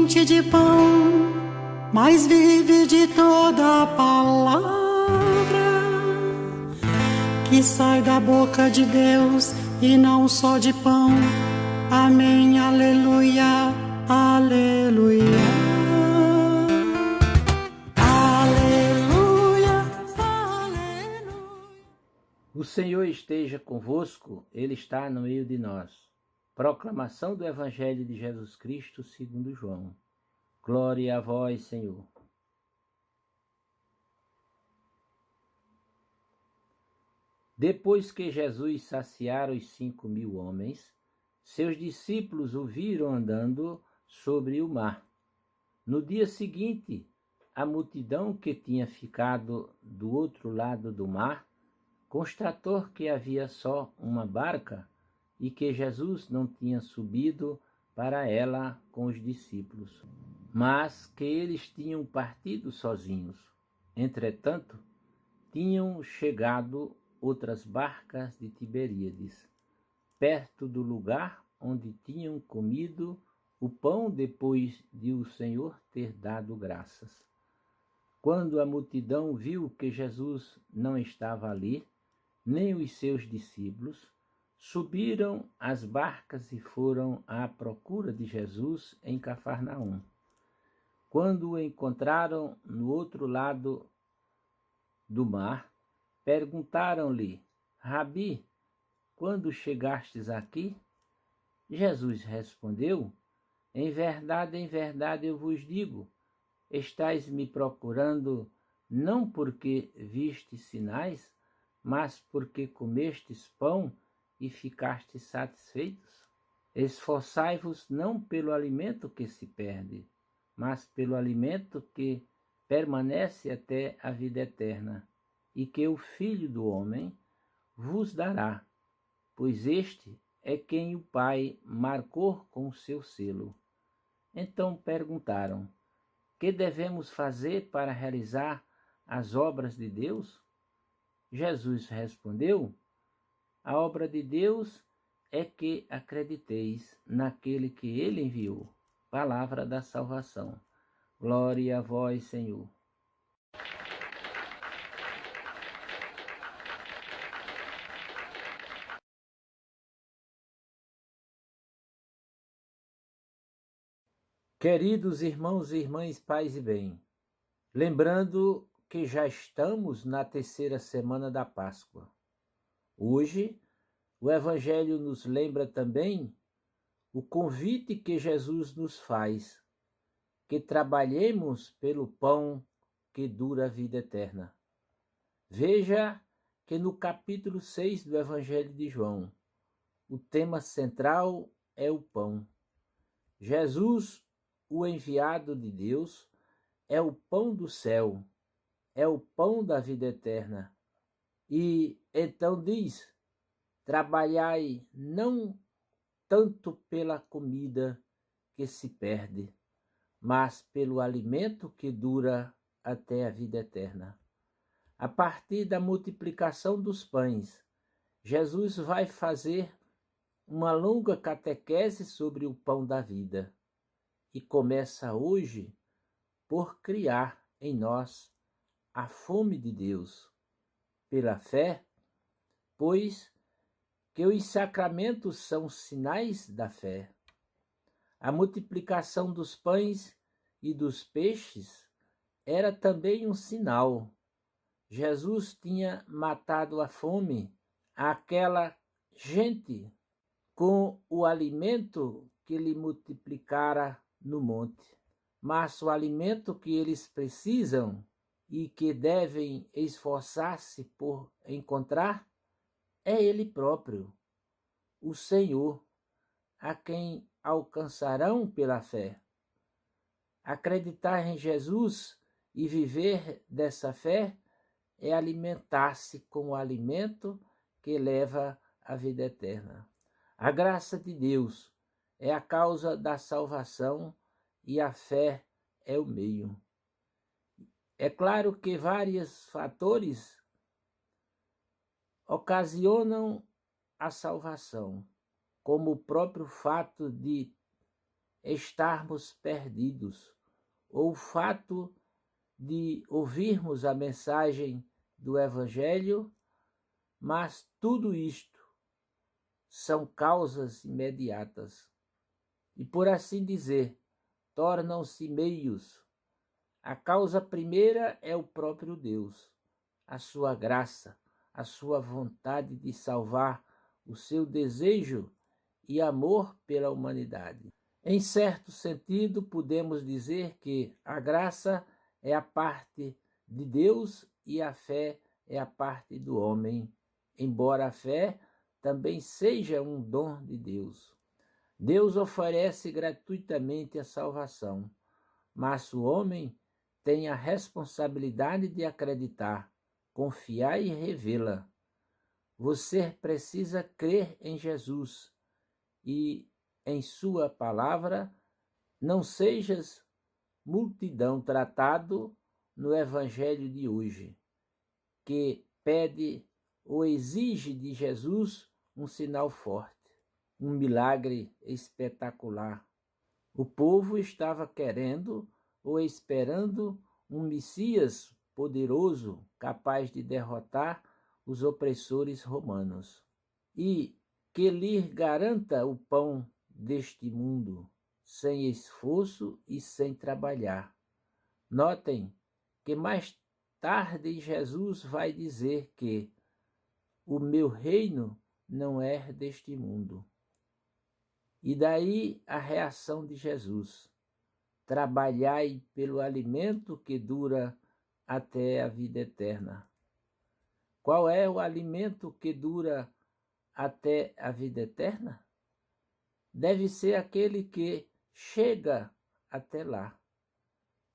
somente de pão, mas vive de toda a palavra que sai da boca de Deus, e não só de pão. Amém, aleluia, aleluia. Aleluia, aleluia. O Senhor esteja convosco, Ele está no meio de nós. Proclamação do Evangelho de Jesus Cristo segundo João. Glória a vós, Senhor. Depois que Jesus saciara os 5.000 homens, seus discípulos o viram andando sobre o mar. No dia seguinte, a multidão que tinha ficado do outro lado do mar constatou que havia só uma barca e que Jesus não tinha subido para ela com os discípulos, mas que eles tinham partido sozinhos. Entretanto, tinham chegado outras barcas de Tiberíades, perto do lugar onde tinham comido o pão depois de o Senhor ter dado graças. Quando a multidão viu que Jesus não estava ali, nem os seus discípulos, subiram as barcas e foram à procura de Jesus em Cafarnaum. Quando o encontraram no outro lado do mar, perguntaram-lhe: Rabi, quando chegastes aqui? Jesus respondeu: em verdade eu vos digo, estáis me procurando não porque vistes sinais, mas porque comestes pão e ficastes satisfeitos? Esforçai-vos não pelo alimento que se perde, mas pelo alimento que permanece até a vida eterna, e que o Filho do Homem vos dará, pois este é quem o Pai marcou com o seu selo. Então perguntaram: que devemos fazer para realizar as obras de Deus? Jesus respondeu: a obra de Deus é que acrediteis naquele que ele enviou. Palavra da salvação. Glória a vós, Senhor. Queridos irmãos e irmãs, paz e bem, lembrando que já estamos na terceira semana da Páscoa. Hoje, o Evangelho nos lembra também o convite que Jesus nos faz, que trabalhemos pelo pão que dura a vida eterna. Veja que no capítulo 6 do Evangelho de João, o tema central é o pão. Jesus, o enviado de Deus, é o pão do céu, é o pão da vida eterna. E então diz: trabalhai não tanto pela comida que se perde, mas pelo alimento que dura até a vida eterna. A partir da multiplicação dos pães, Jesus vai fazer uma longa catequese sobre o pão da vida e começa hoje por criar em nós a fome de Deus, pela fé, pois que os sacramentos são sinais da fé. A multiplicação dos pães e dos peixes era também um sinal. Jesus tinha matado a fome àquela gente com o alimento que lhe multiplicara no monte. Mas o alimento que eles precisam e que devem esforçar-se por encontrar é Ele próprio, o Senhor, a quem alcançarão pela fé. Acreditar em Jesus e viver dessa fé é alimentar-se com o alimento que leva à vida eterna. A graça de Deus é a causa da salvação e a fé é o meio. É claro que vários fatores ocasionam a salvação, como o próprio fato de estarmos perdidos, ou o fato de ouvirmos a mensagem do Evangelho, mas tudo isto são causas imediatas e, por assim dizer, tornam-se meios. A causa primeira é o próprio Deus, a sua graça, a sua vontade de salvar, o seu desejo e amor pela humanidade. Em certo sentido, podemos dizer que a graça é a parte de Deus e a fé é a parte do homem, embora a fé também seja um dom de Deus. Deus oferece gratuitamente a salvação, mas o homem tem a responsabilidade de acreditar, confiar e revê-la. Você precisa crer em Jesus e em sua palavra. Não sejas multidão tratado no evangelho de hoje, que pede ou exige de Jesus um sinal forte, um milagre espetacular. O povo estava querendo ou esperando um Messias poderoso, capaz de derrotar os opressores romanos e que lhe garanta o pão deste mundo, sem esforço e sem trabalhar. Notem que mais tarde Jesus vai dizer que o meu reino não é deste mundo. E daí a reação de Jesus: trabalhai pelo alimento que dura até a vida eterna. Qual é o alimento que dura até a vida eterna? Deve ser aquele que chega até lá.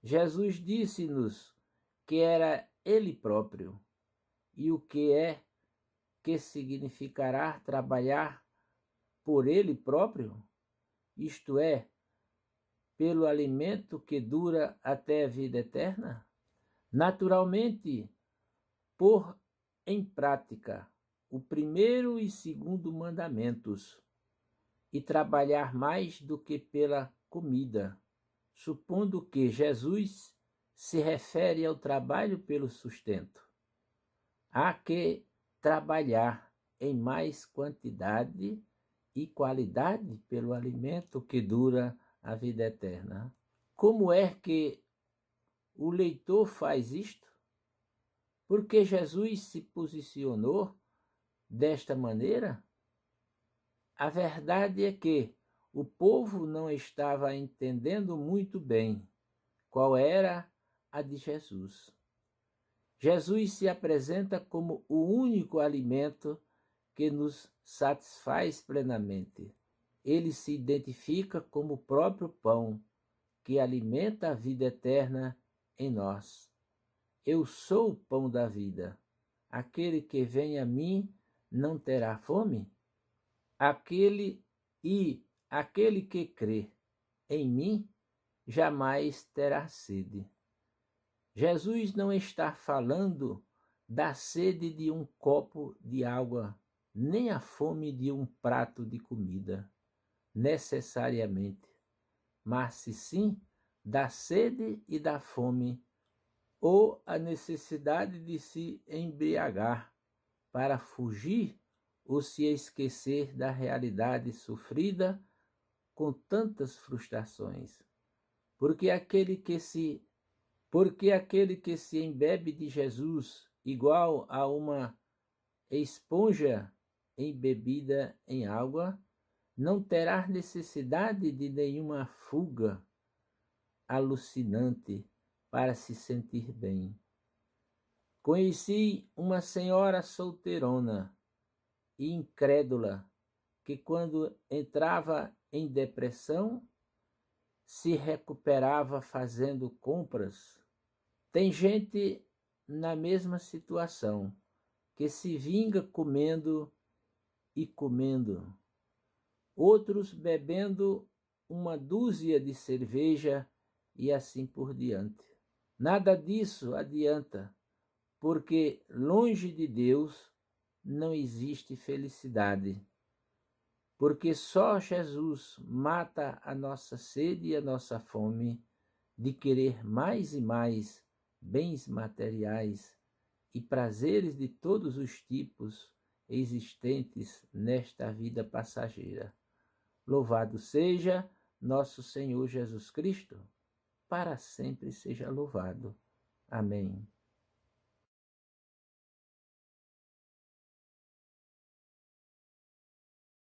Jesus disse-nos que era Ele próprio. E o que significará trabalhar por Ele próprio? Isto é, pelo alimento que dura até a vida eterna? Naturalmente, pôr em prática o primeiro e segundo mandamentos e trabalhar mais do que pela comida, supondo que Jesus se refere ao trabalho pelo sustento. Há que trabalhar em mais quantidade e qualidade pelo alimento que dura a vida eterna. Como é que o leitor faz isto? Porque Jesus se posicionou desta maneira? A verdade é que o povo não estava entendendo muito bem qual era a de Jesus. Jesus se apresenta como o único alimento que nos satisfaz plenamente. Ele se identifica como o próprio pão que alimenta a vida eterna em nós. Eu sou o pão da vida. Aquele que vem a mim não terá fome. Aquele que crê em mim jamais terá sede. Jesus não está falando da sede de um copo de água, nem a fome de um prato de comida, necessariamente, mas sim da sede e da fome, ou a necessidade de se embriagar para fugir ou se esquecer da realidade sofrida com tantas frustrações. Porque aquele que se embebe de Jesus igual a uma esponja embebida em água, não terá necessidade de nenhuma fuga alucinante para se sentir bem. Conheci uma senhora solteirona e incrédula que, quando entrava em depressão, se recuperava fazendo compras. Tem gente na mesma situação, que se vinga comendo e comendo. Outros bebendo uma dúzia de cerveja e assim por diante. Nada disso adianta, porque longe de Deus não existe felicidade. porque só Jesus mata a nossa sede e a nossa fome de querer mais e mais bens materiais e prazeres de todos os tipos existentes nesta vida passageira. Louvado seja nosso Senhor Jesus Cristo, para sempre seja louvado. Amém.